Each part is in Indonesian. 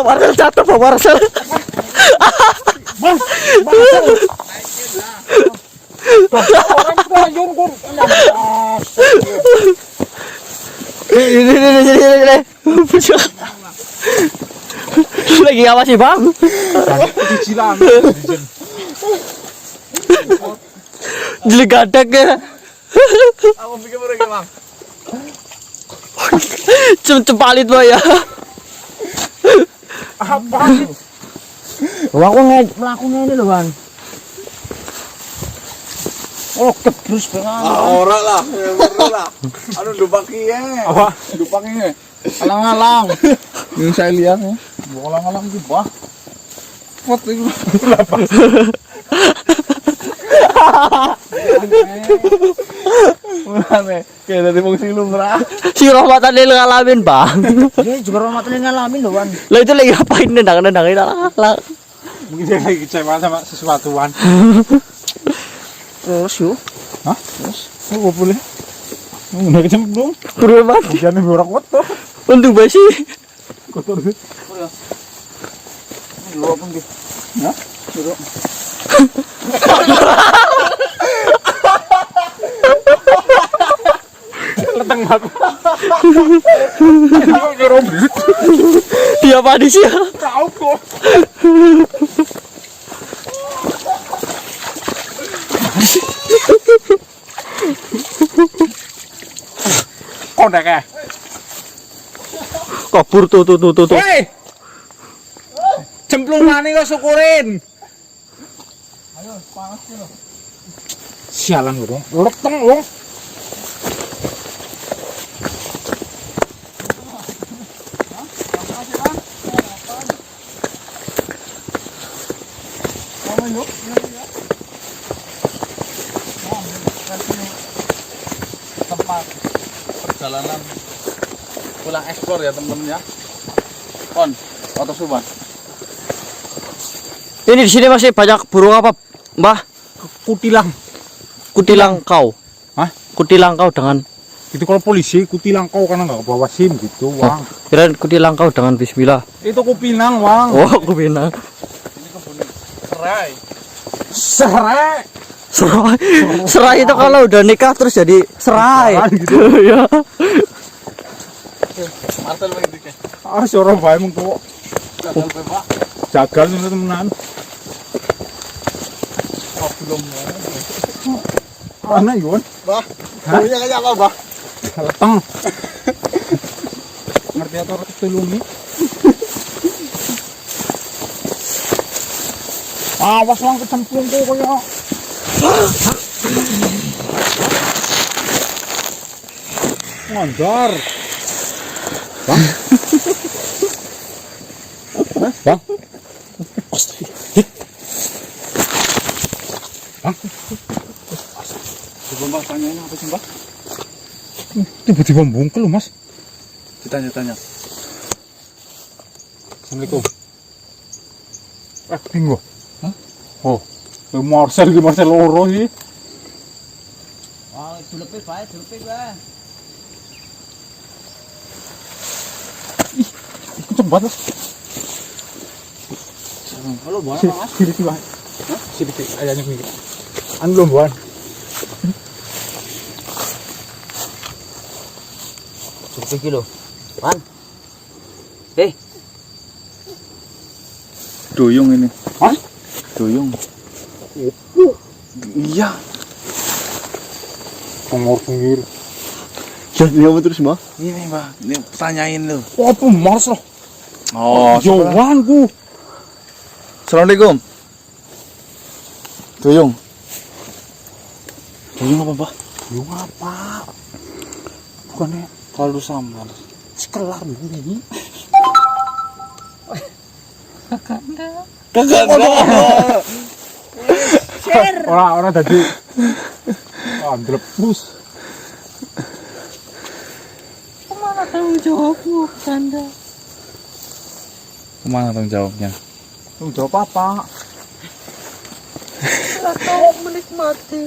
Marcel jatuh Bang Marcel. Mas. Orang koyon kok. Ini. Lagi apa sih Bang? Cicilan. Jelegadak ya. Aku pikir mereka Bang. Cepalit Boy ya. Apa sih? Wah, aku melakukan ini loh Bang. Oh, kebrus banget. Ora lah, bener lah. Anu dupaki ya. Apa? Dupaki ya. Alang-alang. Yang saya lihat ya. Alang-alang itu bah. Foto itu. Mulane kayak dari wong silung ra. Si Rahmatan Lil ngalamin Bang. Ini juga Rahmatan ngalamin loh Bang. Lah itu lagi ngapain nendang-nendangin lah. Mungkin dia lagi kecewa sama sesuatuan. Terus yuk. Hah? Terus? Oh, boleh. Udah kecemplung. Buru Bang. Jangan berak kotor. Untuk basi. Kotor sih. Oh ya. Lu apa nih? Hah? Buruk. Leteng aku. Dia apa di sih? Kau kok. Kondek ya. Kabur tuh. Hei. Cemplungane kok syukurin. Ayo, panas lho. Sialan lho, leteng lho. Tempat perjalanan pulang eksplor ya teman-teman ya. Kon, Oto Suban. Ini di sini masih banyak burung apa, Mbah? Kutilang. Kutilang kau. Hah? Kutilang kau dengan Itu kalau polisi kutilang kau karena nggak bawa SIM gitu, Wang. kirain kutilang kau dengan bismillah. Itu kupinang, Wang. Oh, kupinang. Ini kebun serai. Serai. Serai itu kalau udah nikah terus jadi serai. Gitu. Ya. Martel begitu ke. Ah, suara bae mung kok. Jagal bae, Pak. Jagal itu temenan. Oh, belum ya. Ana Yon. Bah. Punya kayak apa, Bah? Leteng. Ngerti atau tulungi? Awas lang kecemplung ko kaya. Ngondor. Bang. Bang. Bang. Coba Mbak tanyain apa sih Mbak? Tiba-tiba bungkel loh Mas. Ditanya-tanya. Assalamualaikum. Bingung. Hah? Oh, Marcel loro sih. Wah, dulepet bae. Cepat Mas. Halo, buan apa Mas? Sini Mas. Hah? Sini ayahnya minggir. Anu belum buan. Dulepet kilo. Wan. Doyong ini. Hah? Doyong. Iya. Pengor-pengir. Jadi apa terus, Mbah? Ini Mbak, ini tanyain lo. Apa Mars loh? Oh, jawabanku. Assalamualaikum. Doyong. Doyong apa, Mbah? Doyong apa? Bukannya kaldu sambal. Sekelar ini. Kagak. Orang tadi. Andlepus. Kemana tanggung jawabmu, Kanda? Kemana tanggung jawabnya? Tanggung jawab apa? Setelah kau menikmati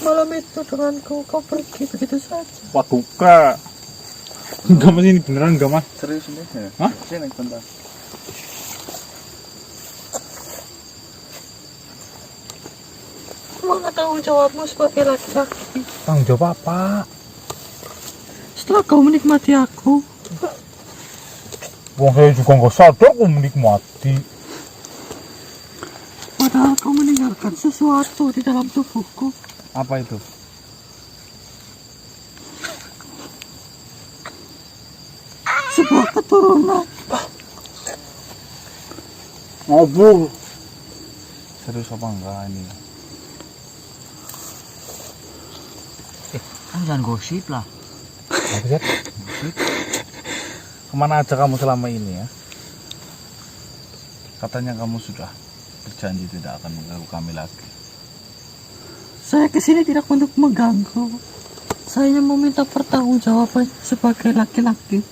malam itu denganku, kau pergi begitu saja. Waduh, enggak mas ini beneran enggak mas? Serius ini? Hah? Sini bentar. mana tanggung jawabmu sebagai laki-laki? Tanggung jawab apa? Setelah kau menikmati aku, Wong saya juga nggak sadar kok menikmati. padahal kau meninggalkan sesuatu di dalam tubuhku. Apa itu? Sebuah keturunan. Ngabur. Serius apa enggak ini? Kan jangan gosip lah. Lihat. Kemana aja kamu selama ini ya? Katanya kamu sudah berjanji tidak akan mengganggu kami lagi. Saya kesini tidak untuk mengganggu. Saya hanya meminta pertanggungjawaban sebagai laki-laki.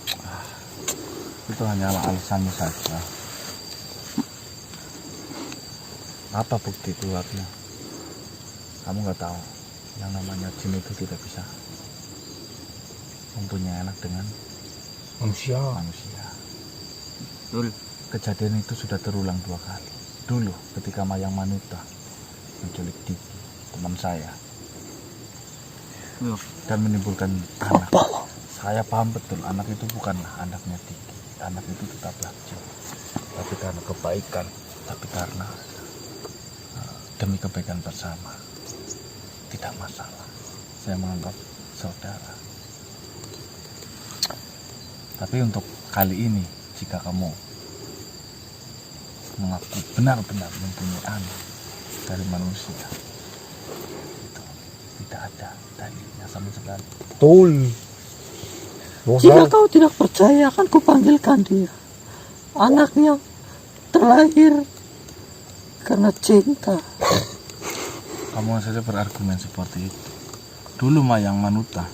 Itu hanyalah alasanmu saja. Apa bukti kuatnya? Kamu nggak tahu yang namanya jin itu tidak bisa mempunyai anak dengan manusia. Betul. Kejadian itu sudah terulang 2 kali. Dulu ketika Mayang Manuta menculik Diki, teman saya, dan menimbulkan anak. Saya paham betul anak itu bukanlah anaknya Diki. Anak itu tetaplah jin. Tapi karena kebaikan, tapi karena demi kebaikan bersama, tidak masalah. Saya menganggap saudara. Tapi untuk kali ini, jika kamu mengaku benar-benar mempunyai anak dari manusia, itu tidak ada dalilnya sama sekali. Betul. Jika kau tidak percaya, akan kupanggilkan dia. Anaknya terlahir karena cinta. Kamu saja berargumen seperti itu. Dulu Mayang Manuta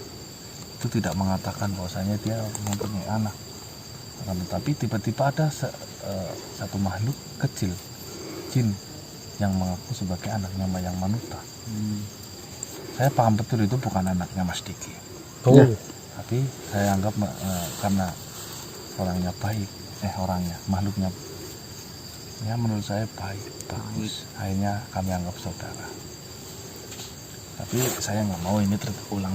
itu tidak mengatakan bahwasanya dia mempunyai anak. Tapi tiba-tiba ada satu makhluk kecil, jin, yang mengaku sebagai anaknya Mayang Manuta. Saya paham betul itu bukan anaknya Mas Diki. Ya. Tapi saya anggap karena orangnya baik, makhluknya, ya menurut saya baik, bagus. Akhirnya kami anggap saudara. Tapi saya nggak mau ini terulang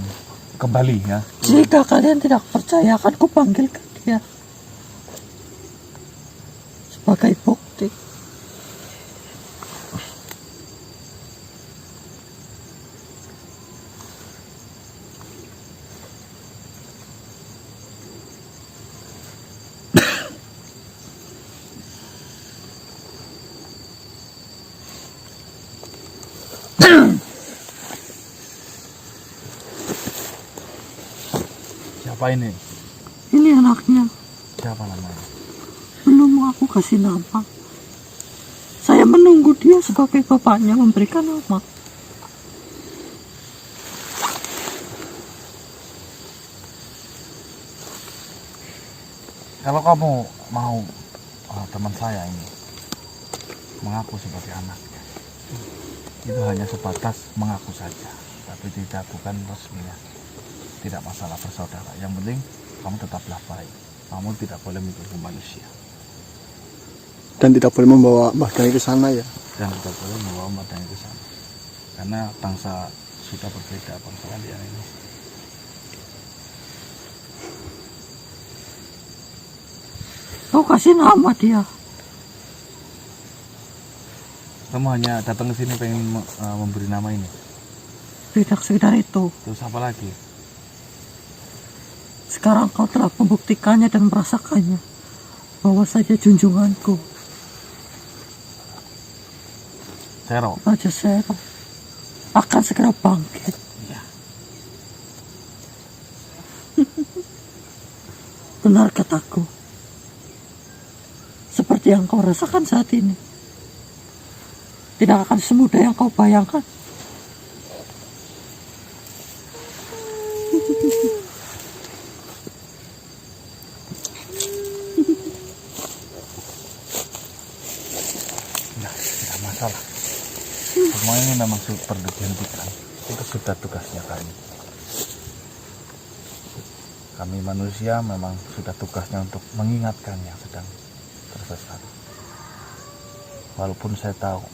kembali ya. Jika kalian tidak percaya, akan kupanggilkan dia sebagai bukti. Siapa ini? Ini anaknya. Siapa namanya? Belum aku kasih nama. Saya menunggu dia sebagai bapaknya memberikan nama. Kalau kamu mau teman saya ini mengaku sebagai anaknya, itu hanya sebatas mengaku saja, tapi tidak bukan resminya. Tidak masalah bersaudara. Yang penting kamu tetaplah baik. Kamu tidak boleh mengganggu manusia. Dan tidak boleh membawa Mbah Dani ke sana ya. Dan tidak boleh membawa Mbah Dani ke sana. Karena bangsa sudah berbeda, bangsa kalian ini. Kau kasih nama dia. Kamu hanya datang ke sini pengen memberi nama ini. Tidak sekedar itu. Terus apa lagi? Sekarang kau telah membuktikannya dan merasakannya. Bahwa saja junjunganku, Sero. Raja Sero, akan segera bangkit. Iya. Benar kataku. Seperti yang kau rasakan saat ini. Tidak akan semudah yang kau bayangkan. Nah, tidak masalah. Semua ini memang perlu dihentikan. Itu sudah tugasnya kami. Kami manusia memang sudah tugasnya untuk mengingatkan yang sedang tersesat. Walaupun saya tahu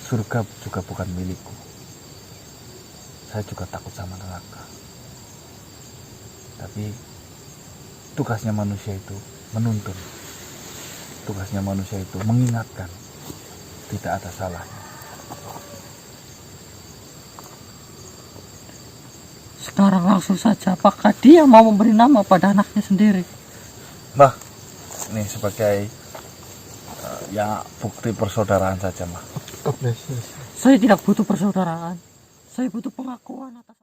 surga juga bukan milikku. Saya juga takut sama neraka. Tapi tugasnya manusia itu menuntun. Tugasnya manusia itu mengingatkan. Tidak ada salahnya. Sekarang langsung saja, apakah dia mau memberi nama pada anaknya sendiri? Mbah, ini sebagai ya bukti persaudaraan saja, Mbah. Apresiasi. Saya tidak butuh persaudaraan. Saya butuh pengakuan atas